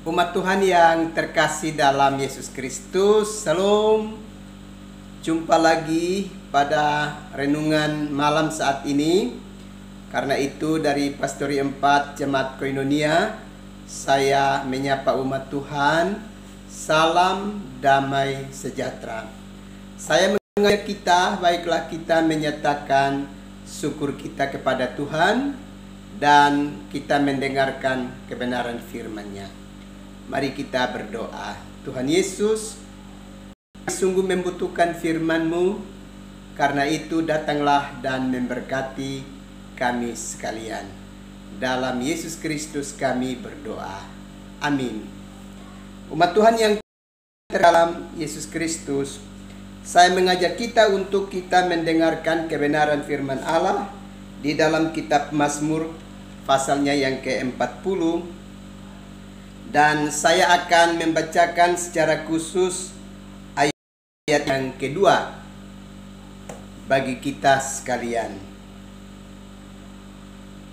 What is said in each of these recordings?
Umat Tuhan yang terkasih dalam Yesus Kristus, Salam. Jumpa lagi pada renungan malam saat ini. Karena itu dari Pastori 4 Jemaat Koinonia, saya menyapa umat Tuhan, salam damai sejahtera. Saya mengajak kita, baiklah kita menyatakan syukur kita kepada Tuhan dan kita mendengarkan kebenaran firman-Nya. Mari kita berdoa. Tuhan Yesus, sungguh membutuhkan firman-Mu, karena itu datanglah dan memberkati kami sekalian. Dalam Yesus Kristus kami berdoa. Amin. Umat Tuhan yang dalam Yesus Kristus, saya mengajak kita untuk kita mendengarkan kebenaran firman Allah di dalam kitab Mazmur pasalnya yang ke-40. Dan saya akan membacakan secara khusus ayat yang kedua bagi kita sekalian.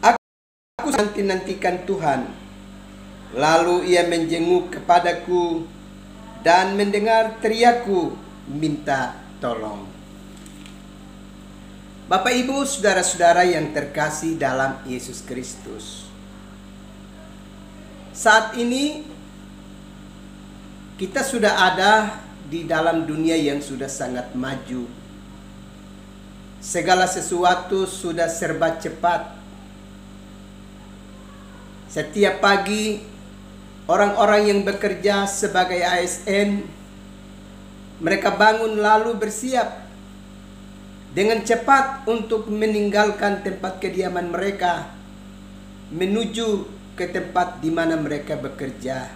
Aku nanti-nantikan Tuhan, lalu Ia menjenguk kepadaku dan mendengar teriakku minta tolong. Bapak, Ibu, saudara-saudara yang terkasih dalam Yesus Kristus, saat ini kita sudah ada di dalam dunia yang sudah sangat maju. Segala sesuatu sudah serba cepat. Setiap pagi orang-orang yang bekerja sebagai ASN, mereka bangun lalu bersiap dengan cepat untuk meninggalkan tempat kediaman mereka menuju ke tempat di mana mereka bekerja.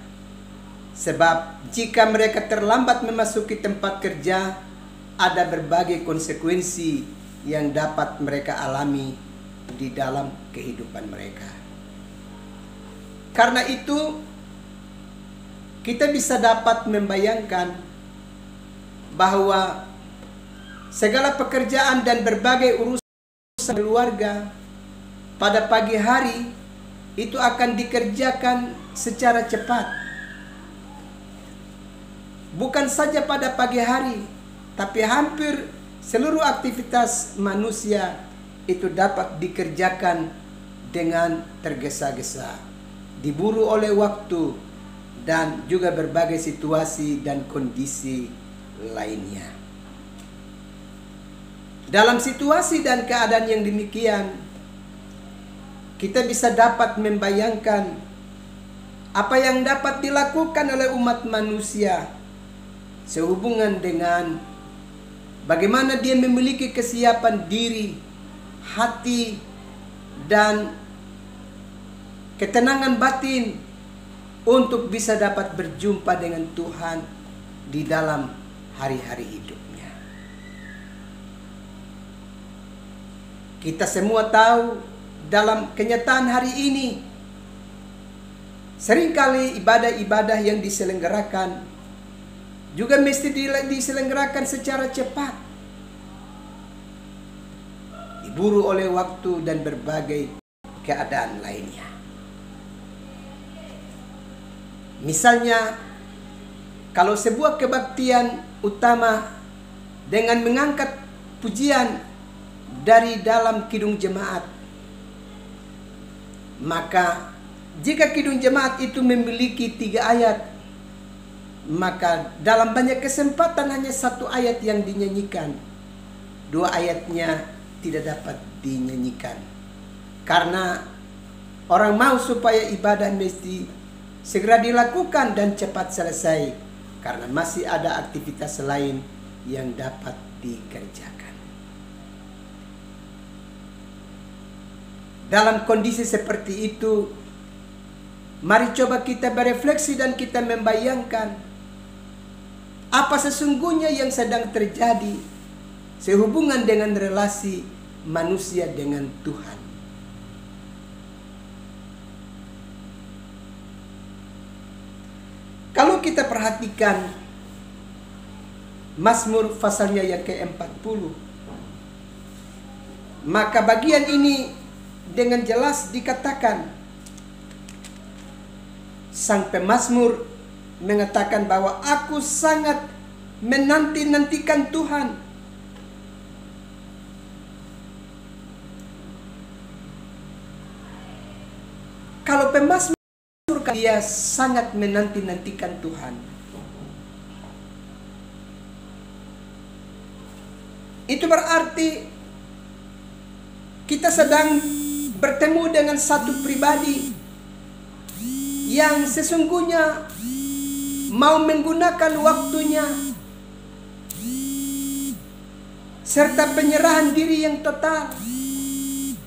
Sebab jika mereka terlambat memasuki tempat kerja, ada berbagai konsekuensi yang dapat mereka alami di dalam kehidupan mereka. Karena itu, kita bisa dapat membayangkan bahwa segala pekerjaan dan berbagai urusan keluarga pada pagi hari itu akan dikerjakan secara cepat. Bukan saja pada pagi hari, tapi hampir seluruh aktivitas manusia itu dapat dikerjakan dengan tergesa-gesa, diburu oleh waktu dan juga berbagai situasi dan kondisi lainnya. Dalam situasi dan keadaan yang demikian, kita bisa dapat membayangkan apa yang dapat dilakukan oleh umat manusia sehubungan dengan bagaimana dia memiliki kesiapan diri, hati, dan ketenangan batin untuk bisa dapat berjumpa dengan Tuhan di dalam hari-hari hidupnya. Kita semua tahu dalam kenyataan hari ini, seringkali ibadah-ibadah yang diselenggarakan juga mesti diselenggarakan secara cepat, diburu oleh waktu dan berbagai keadaan lainnya. Misalnya, kalau sebuah kebaktian utama dengan mengangkat pujian dari dalam kidung jemaat, maka jika kidung jemaat itu memiliki 3 ayat, maka dalam banyak kesempatan hanya 1 ayat yang dinyanyikan, 2 ayatnya tidak dapat dinyanyikan. Karena orang mau supaya ibadah mesti segera dilakukan dan cepat selesai, karena masih ada aktivitas lain yang dapat dikerjakan. Dalam kondisi seperti itu, mari coba kita berefleksi dan kita membayangkan apa sesungguhnya yang sedang terjadi sehubungan dengan relasi manusia dengan Tuhan. Kalau kita perhatikan Mazmur pasalnya yang ke-40, maka bagian ini dengan jelas dikatakan, sang pemazmur mengatakan bahwa aku sangat menanti-nantikan Tuhan. Kalau pemazmur dia sangat menanti-nantikan Tuhan, itu berarti kita sedang bertemu dengan satu pribadi yang sesungguhnya mau menggunakan waktunya serta penyerahan diri yang total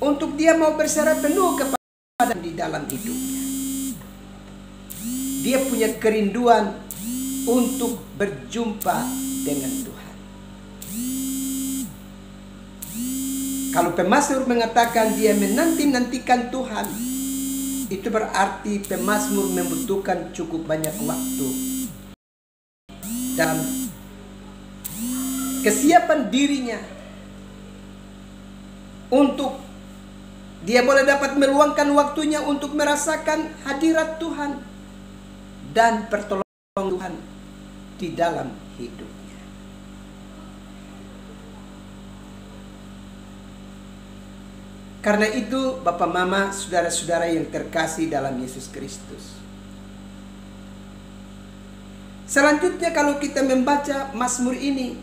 untuk dia mau berserah penuh kepada di dalam hidupnya. Dia punya kerinduan untuk berjumpa dengan Tuhan. Kalau pemazmur mengatakan dia menanti-nantikan Tuhan, itu berarti pemazmur membutuhkan cukup banyak waktu dalam kesiapan dirinya untuk dia boleh dapat meluangkan waktunya untuk merasakan hadirat Tuhan dan pertolongan Tuhan di dalam hidupnya. Karena itu, Bapak Mama, saudara-saudara yang terkasih dalam Yesus Kristus, selanjutnya kalau kita membaca Mazmur ini,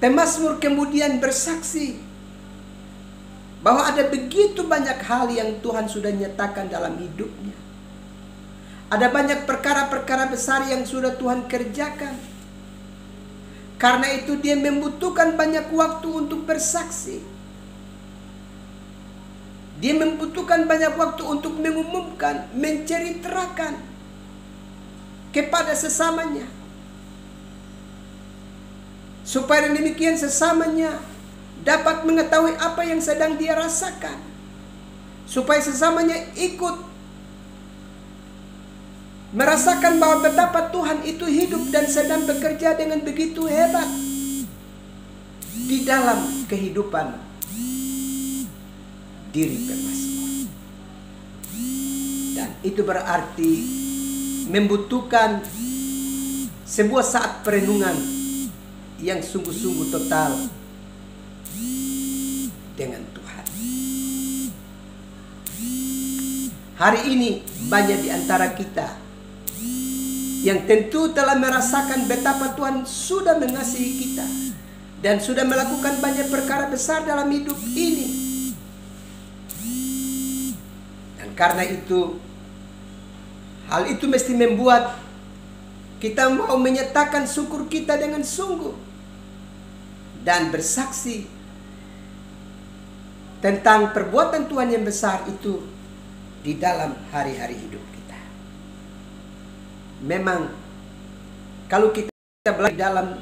pemazmur kemudian bersaksi bahwa ada begitu banyak hal yang Tuhan sudah nyatakan dalam hidupnya. Ada banyak perkara-perkara besar yang sudah Tuhan kerjakan. Karena itu dia membutuhkan banyak waktu untuk bersaksi. Dia membutuhkan banyak waktu untuk mengumumkan, menceritakan kepada sesamanya. Supaya demikian sesamanya dapat mengetahui apa yang sedang dia rasakan. Supaya sesamanya ikut merasakan bahwa betapa Tuhan itu hidup dan sedang bekerja dengan begitu hebat di dalam kehidupan diri pemazmur. Dan itu berarti membutuhkan sebuah saat perenungan yang sungguh-sungguh total dengan Tuhan. Hari ini banyak di antara kita yang tentu telah merasakan betapa Tuhan sudah mengasihi kita dan sudah melakukan banyak perkara besar dalam hidup ini. Dan karena itu, hal itu mesti membuat kita mau menyatakan syukur kita dengan sungguh dan bersaksi tentang perbuatan Tuhan yang besar itu di dalam hari-hari hidup kita. Memang kalau kita belajar dalam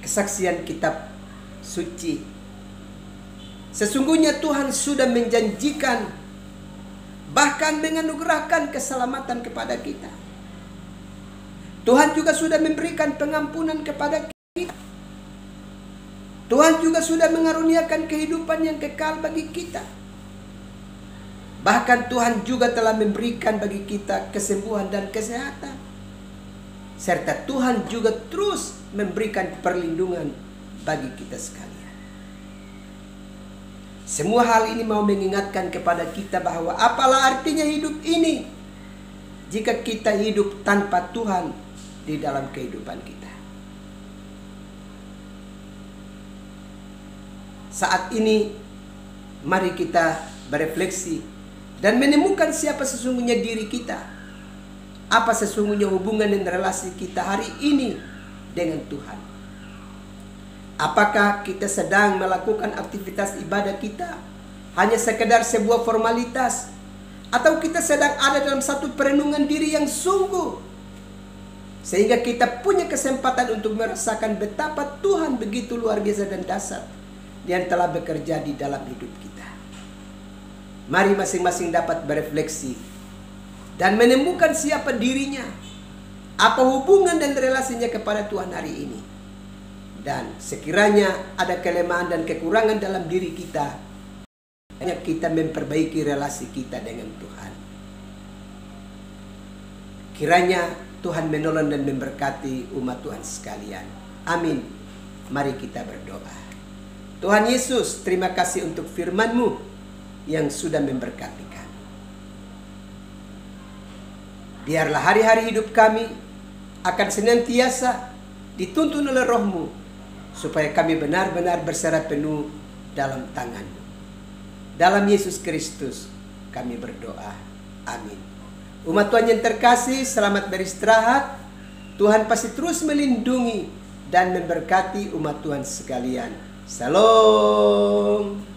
kesaksian kitab suci, sesungguhnya Tuhan sudah menjanjikan bahkan menganugerahkan keselamatan kepada kita. Tuhan juga sudah memberikan pengampunan kepada kita. Tuhan juga sudah mengaruniakan kehidupan yang kekal bagi kita. Bahkan Tuhan juga telah memberikan bagi kita kesembuhan dan kesehatan. Serta Tuhan juga terus memberikan perlindungan bagi kita sekalian. Semua hal ini mau mengingatkan kepada kita bahwa apalah artinya hidup ini jika kita hidup tanpa Tuhan di dalam kehidupan kita. Saat ini mari kita berefleksi dan menemukan siapa sesungguhnya diri kita. Apa sesungguhnya hubungan dan relasi kita hari ini dengan Tuhan. Apakah kita sedang melakukan aktivitas ibadah kita hanya sekedar sebuah formalitas, atau kita sedang ada dalam satu perenungan diri yang sungguh sehingga kita punya kesempatan untuk merasakan betapa Tuhan begitu luar biasa dan dahsyat yang telah bekerja di dalam hidup kita. Mari masing-masing dapat berefleksi dan menemukan siapa dirinya, apa hubungan dan relasinya kepada Tuhan hari ini. Dan sekiranya ada kelemahan dan kekurangan dalam diri kita, hanya kita memperbaiki relasi kita dengan Tuhan. Kiranya Tuhan menolong dan memberkati umat Tuhan sekalian. Amin. Mari kita berdoa. Tuhan Yesus, terima kasih untuk firman-Mu yang sudah memberkati kami. Biarlah hari-hari hidup kami akan senantiasa dituntun oleh Roh-Mu, supaya kami benar-benar berserah penuh dalam tangan-Mu. Dalam Yesus Kristus kami berdoa. Amin. Umat Tuhan yang terkasih, selamat beristirahat. Tuhan pasti terus melindungi dan memberkati umat Tuhan sekalian. Salam.